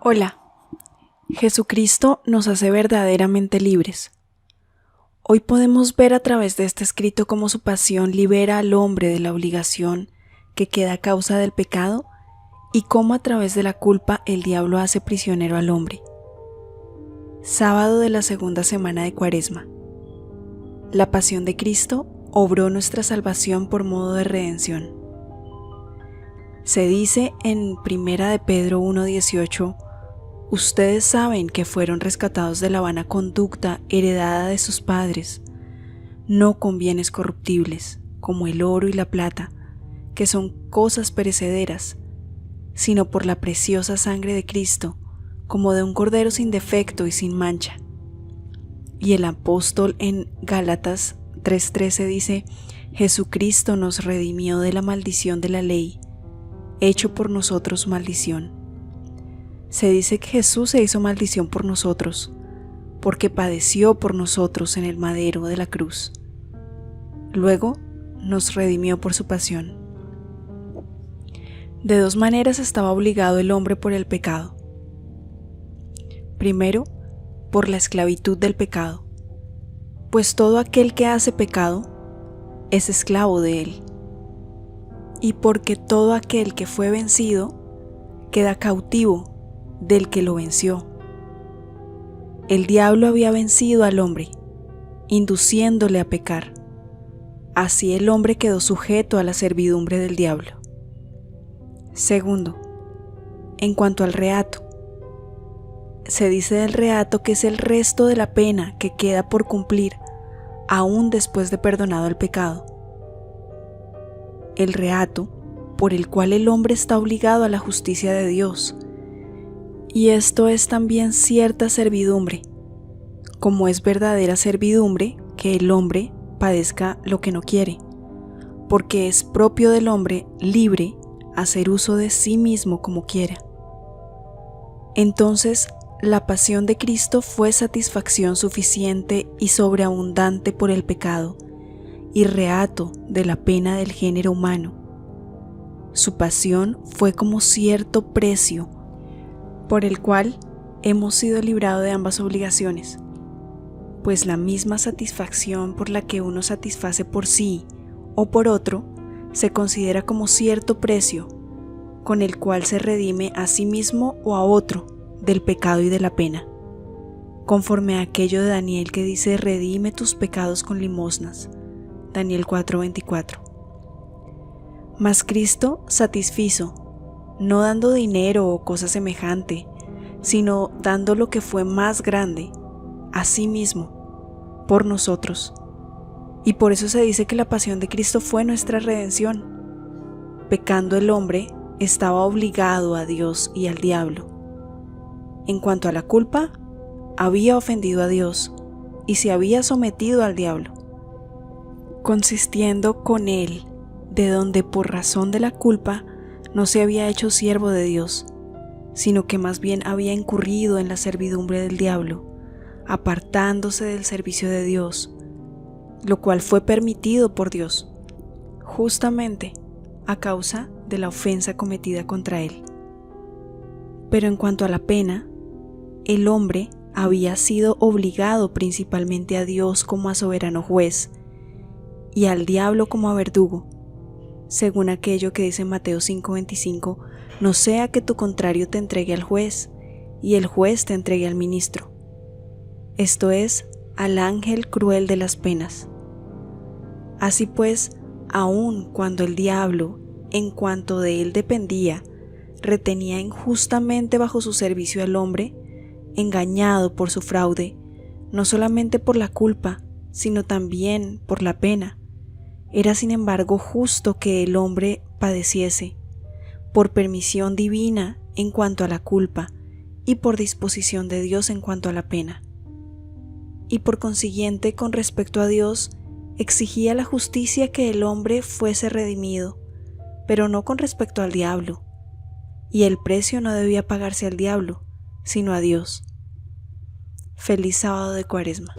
Hola, Jesucristo nos hace verdaderamente libres. Hoy podemos ver a través de este escrito cómo su pasión libera al hombre de la obligación que queda a causa del pecado y cómo a través de la culpa el diablo hace prisionero al hombre. Sábado de la segunda semana de Cuaresma. La pasión de Cristo obró nuestra salvación por modo de redención. Se dice en 1 de Pedro 1:18: ustedes saben que fueron rescatados de la vana conducta heredada de sus padres, no con bienes corruptibles, como el oro y la plata, que son cosas perecederas, sino por la preciosa sangre de Cristo, como de un cordero sin defecto y sin mancha. Y el apóstol en Gálatas 3:13 dice: Jesucristo nos redimió de la maldición de la ley, hecho por nosotros maldición. Se dice que Jesús se hizo maldición por nosotros, porque padeció por nosotros en el madero de la cruz. Luego nos redimió por su pasión. De dos maneras estaba obligado el hombre por el pecado. Primero, por la esclavitud del pecado, pues todo aquel que hace pecado es esclavo de él. Y porque todo aquel que fue vencido queda cautivo del que lo venció. El diablo había vencido al hombre, induciéndole a pecar. Así el hombre quedó sujeto a la servidumbre del diablo. Segundo, en cuanto al reato, se dice del reato que es el resto de la pena que queda por cumplir aún después de perdonado el pecado. El reato por el cual el hombre está obligado a la justicia de Dios. Y esto es también cierta servidumbre, como es verdadera servidumbre que el hombre padezca lo que no quiere, porque es propio del hombre libre hacer uso de sí mismo como quiera. Entonces, la pasión de Cristo fue satisfacción suficiente y sobreabundante por el pecado y reato de la pena del género humano. Su pasión fue como cierto precio por el cual hemos sido librados de ambas obligaciones, pues la misma satisfacción por la que uno satisface por sí o por otro se considera como cierto precio con el cual se redime a sí mismo o a otro del pecado y de la pena, conforme a aquello de Daniel que dice: redime tus pecados con limosnas, Daniel 4:24. Mas Cristo satisfizo, no dando dinero o cosa semejante, sino dando lo que fue más grande, a sí mismo, por nosotros. Y por eso se dice que la pasión de Cristo fue nuestra redención. Pecando el hombre, estaba obligado a Dios y al diablo. En cuanto a la culpa, había ofendido a Dios y se había sometido al diablo, consistiendo con él, de donde por razón de la culpa no se había hecho siervo de Dios, sino que más bien había incurrido en la servidumbre del diablo, apartándose del servicio de Dios, lo cual fue permitido por Dios, justamente a causa de la ofensa cometida contra él. Pero en cuanto a la pena, el hombre había sido obligado principalmente a Dios como a soberano juez y al diablo como a verdugo, según aquello que dice Mateo 5:25, no sea que tu contrario te entregue al juez y el juez te entregue al ministro, esto es, al ángel cruel de las penas. Así pues, aun cuando el diablo, en cuanto de él dependía, retenía injustamente bajo su servicio al hombre, engañado por su fraude, no solamente por la culpa, sino también por la pena, era sin embargo justo que el hombre padeciese, por permisión divina en cuanto a la culpa y por disposición de Dios en cuanto a la pena. Y por consiguiente, con respecto a Dios, exigía la justicia que el hombre fuese redimido, pero no con respecto al diablo, y el precio no debía pagarse al diablo, sino a Dios. Feliz sábado de Cuaresma.